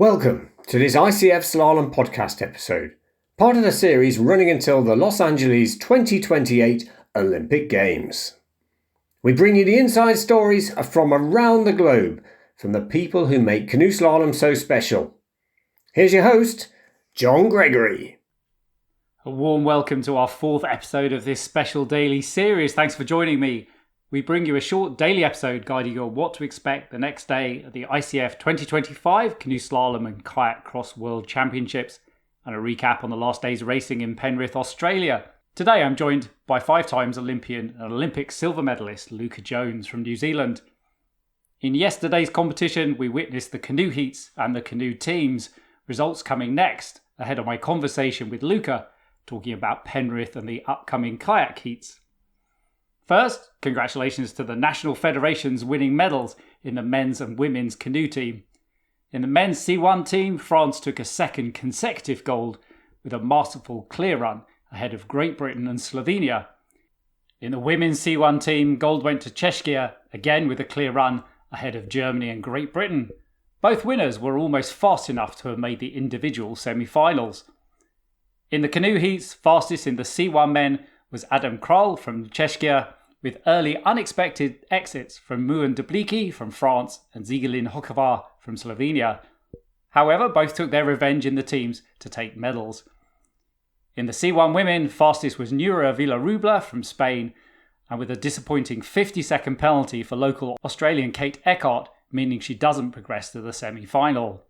Welcome to this ICF Slalom podcast episode, part of the series running until the Los Angeles 2028 Olympic Games. We bring you the inside stories from around the globe from the people who make canoe slalom so special. Here's your host, John Gregory. A warm welcome to our fourth episode of this special daily series. Thanks for joining me. We bring you a short daily episode guiding you on what to expect the next day at the ICF 2025 Canoe Slalom and Kayak Cross World Championships and a recap on the last day's racing in Penrith, Australia. Today I'm joined by 5 times Olympian and Olympic silver medalist Luuka Jones from New Zealand. In yesterday's competition, we witnessed the canoe heats and the canoe teams, results coming next ahead of my conversation with Luuka, talking about Penrith and the upcoming kayak heats. First, congratulations to the National Federation's winning medals in the men's and women's canoe team. In the men's C1 team, France took a second consecutive gold with a masterful clear run ahead of Great Britain and Slovenia. In the women's C1 team, gold went to Czechia, again with a clear run ahead of Germany and Great Britain. Both winners were almost fast enough to have made the individual semi-finals. In the canoe heats, fastest in the C1 men was Adam Král from Czechia, with early unexpected exits from Muan Dubliki from France and Zigelin Hokovar from Slovenia. However, both took their revenge in the teams to take medals. In the C1 women, fastest was Nura Villarubla from Spain, and with a disappointing 50-second penalty for local Australian Kate Eckhart, meaning she doesn't progress to the semi-final.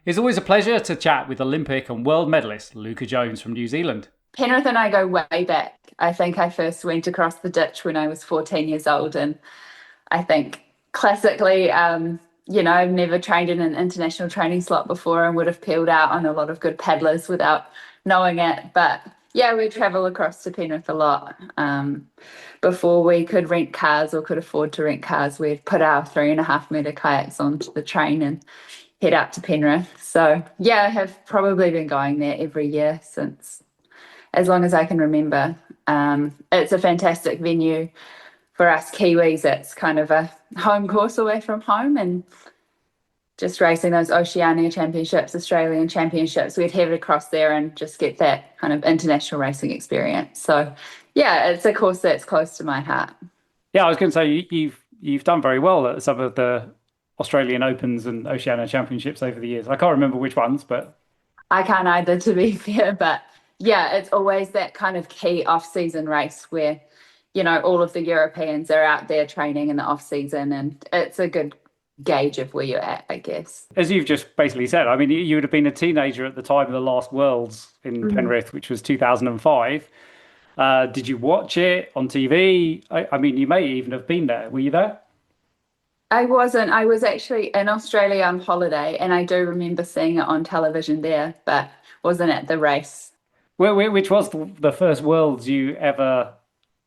It's always a pleasure to chat with Olympic and world medalist Luuka Jones from New Zealand. Penrith and I go way back. I think I first went across the ditch when I was 14 years old, and I think classically, I've never trained in an international training slot before and would have peeled out on a lot of good paddlers without knowing it. But yeah, we travel across to Penrith a lot. Before we could rent cars or could afford to rent cars, we'd put our 3.5 metre kayaks onto the train and head out to Penrith. So yeah, I have probably been going there every year since as long as I can remember. It's a fantastic venue for us Kiwis. It's kind of a home course away from home, and just racing those Oceania Championships, Australian Championships, we'd head across there and just get that kind of international racing experience. So yeah, it's a course that's close to my heart. Yeah, I was going to say you've done very well at some of the Australian Opens and Oceania Championships over the years. I can't remember which ones, but I can't either, to be fair, but yeah, it's always that kind of key off-season race where, all of the Europeans are out there training in the off-season, and it's a good gauge of where you're at, I guess. As you've just basically said, I mean, you would have been a teenager at the time of the last Worlds in Penrith, which was 2005. Did you watch it on TV? I mean, you may even have been there. Were you there? I wasn't. I was actually in Australia on holiday, and I do remember seeing it on television there, but wasn't at the race. Which was the first Worlds you ever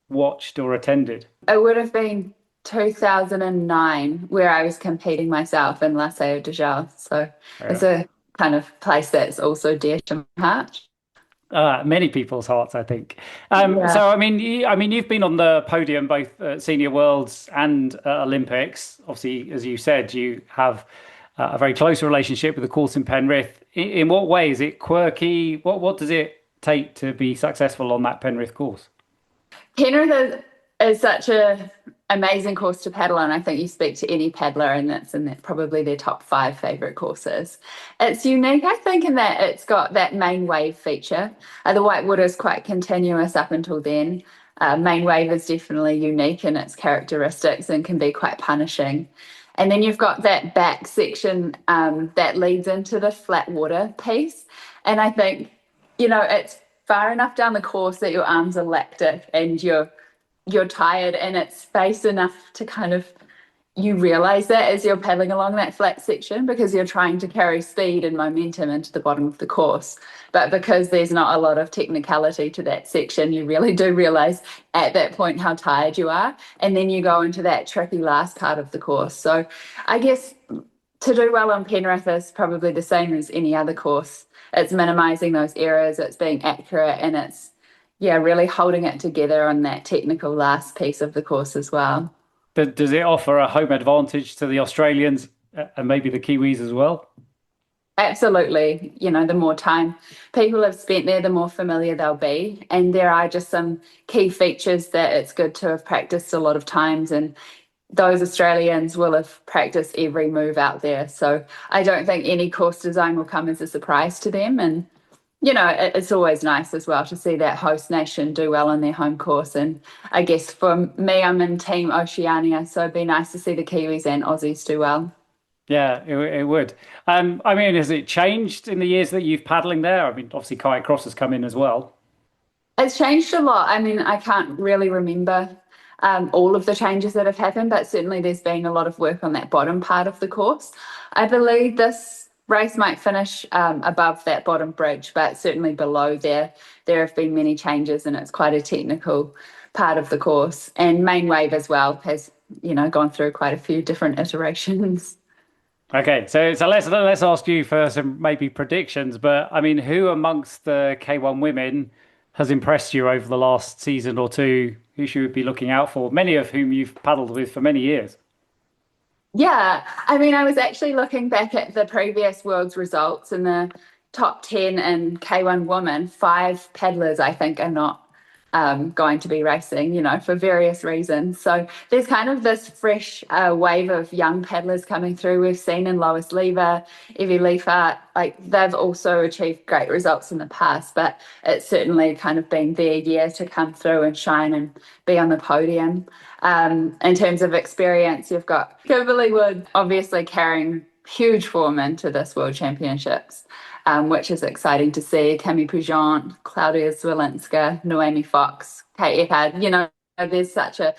watched or attended? It would have been 2009, where I was competing myself in La Seu de Jal. So It's a kind of place that's also dear to my heart. Many people's hearts, I think. So, I mean, you've been on the podium both at Senior Worlds and Olympics. Obviously, as you said, you have a very close relationship with the course in Penrith. In what way is it quirky? What does it take to be successful on that Penrith course? Penrith is such an amazing course to paddle on. I think you speak to any paddler and that's probably their top 5 favourite courses. It's unique, I think, in that it's got that main wave feature. The whitewater is quite continuous up until then. Main wave is definitely unique in its characteristics and can be quite punishing. And then you've got that back section that leads into the flat water piece. And I think, it's far enough down the course that your arms are lactic and you're tired, and it's space enough to kind of, you realise that as you're paddling along that flat section, because you're trying to carry speed and momentum into the bottom of the course. But because there's not a lot of technicality to that section, you really do realise at that point how tired you are. And then you go into that tricky last part of the course. So I guess to do well on Penrith is probably the same as any other course. It's minimising those errors, it's being accurate, and it's really holding it together on that technical last piece of the course as well. Does it offer a home advantage to the Australians and maybe the Kiwis as well? Absolutely. The more time people have spent there, the more familiar they'll be. And there are just some key features that it's good to have practiced a lot of times. And those Australians will have practiced every move out there. So I don't think any course design will come as a surprise to them. And, it's always nice as well to see that host nation do well on their home course. And I guess for me, I'm in Team Oceania. So it'd be nice to see the Kiwis and Aussies do well. Yeah, it would. Has it changed in the years that you've paddling there? Obviously kayak cross has come in as well. It's changed a lot. I can't really remember all of the changes that have happened, but certainly there's been a lot of work on that bottom part of the course. I believe this race might finish above that bottom bridge, but certainly below there have been many changes, and it's quite a technical part of the course. And main wave as well has, gone through quite a few different iterations. Okay, so let's ask you for some maybe predictions. But who amongst the K1 women has impressed you over the last season or two? Who should we be looking out for? Many of whom you've paddled with for many years. Yeah, I was actually looking back at the previous World's results, and the top 10 in K1 women, 5 paddlers I think are not going to be racing, for various reasons. So there's kind of this fresh wave of young paddlers coming through. We've seen in Lois Lever, Evie Leifert, they've also achieved great results in the past, but it's certainly kind of been their year to come through and shine and be on the podium. In terms of experience, you've got Kimberly Wood obviously carrying huge form into this World Championships. Which is exciting to see. Camille Pugent, Claudia Zwolinska, Noemi Fox, Kate Eckard. There's such a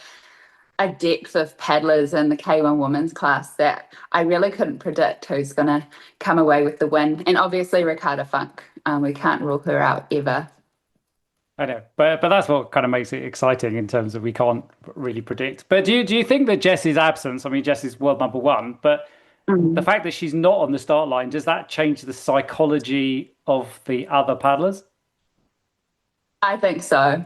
depth of paddlers in the K1 women's class that I really couldn't predict who's going to come away with the win. And obviously Ricarda Funk, we can't rule her out ever. I know, but that's what kind of makes it exciting in terms of we can't really predict. But do you think that Jess's absence, Jess is world number 1, but the fact that she's not on the start line, does that change the psychology of the other paddlers? I think so.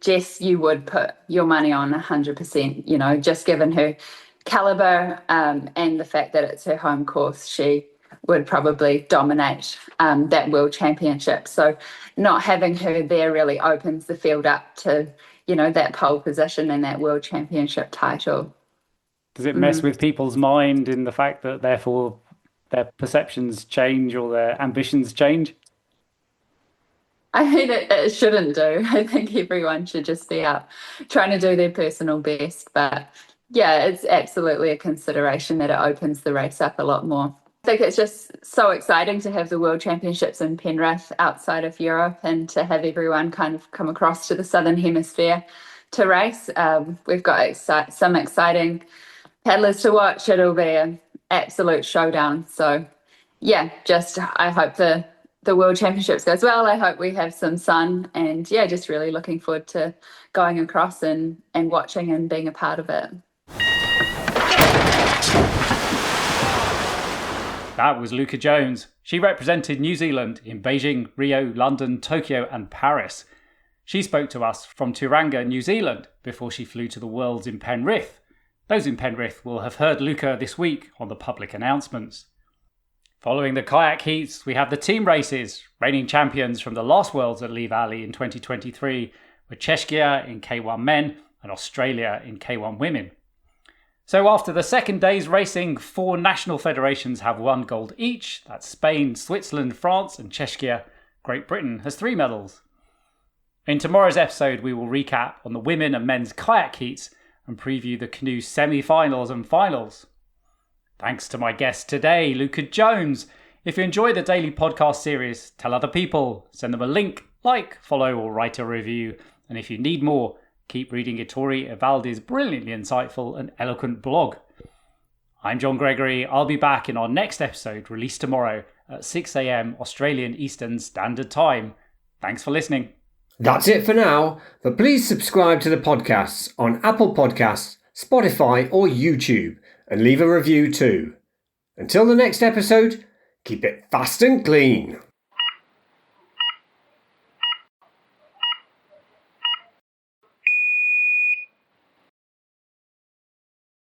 Jess, you would put your money on 100%, just given her caliber and the fact that it's her home course, she would probably dominate that World Championship. So not having her there really opens the field up to, that pole position and that World Championship title. Does it mess with people's mind in the fact that therefore their perceptions change or their ambitions change? It shouldn't do. I think everyone should just be out trying to do their personal best. But yeah, it's absolutely a consideration that it opens the race up a lot more. I think it's just so exciting to have the World Championships in Penrith outside of Europe, and to have everyone kind of come across to the Southern Hemisphere to race. We've got some exciting paddlers to watch. It'll be an absolute showdown. So yeah, I hope the World Championships goes well. I hope we have some sun, and yeah, just really looking forward to going across and watching and being a part of it. That was Luuka Jones. She represented New Zealand in Beijing, Rio, London, Tokyo and Paris. She spoke to us from Tauranga, New Zealand, before she flew to the Worlds in Penrith. Those in Penrith will have heard Luuka this week on the public announcements. Following the kayak heats, we have the team races. Reigning champions from the last Worlds at Lee Valley in 2023 were Czechia in K1 men and Australia in K1 women. So after the second day's racing, 4 national federations have 1 gold each. That's Spain, Switzerland, France and Czechia. Great Britain has 3 medals. In tomorrow's episode, we will recap on the women and men's kayak heats and preview the Canoe semi-finals and finals. Thanks to my guest today, Luuka Jones. If you enjoy the daily podcast series, tell other people, send them a link, follow or write a review. And if you need more, keep reading Ettore Evaldi's brilliantly insightful and eloquent blog. I'm John Gregory. I'll be back in our next episode, released tomorrow at 6 a.m. Australian Eastern Standard Time. Thanks for listening. That's it for now, but please subscribe to the podcasts on Apple Podcasts, Spotify or YouTube, and leave a review too. Until the next episode, keep it fast and clean.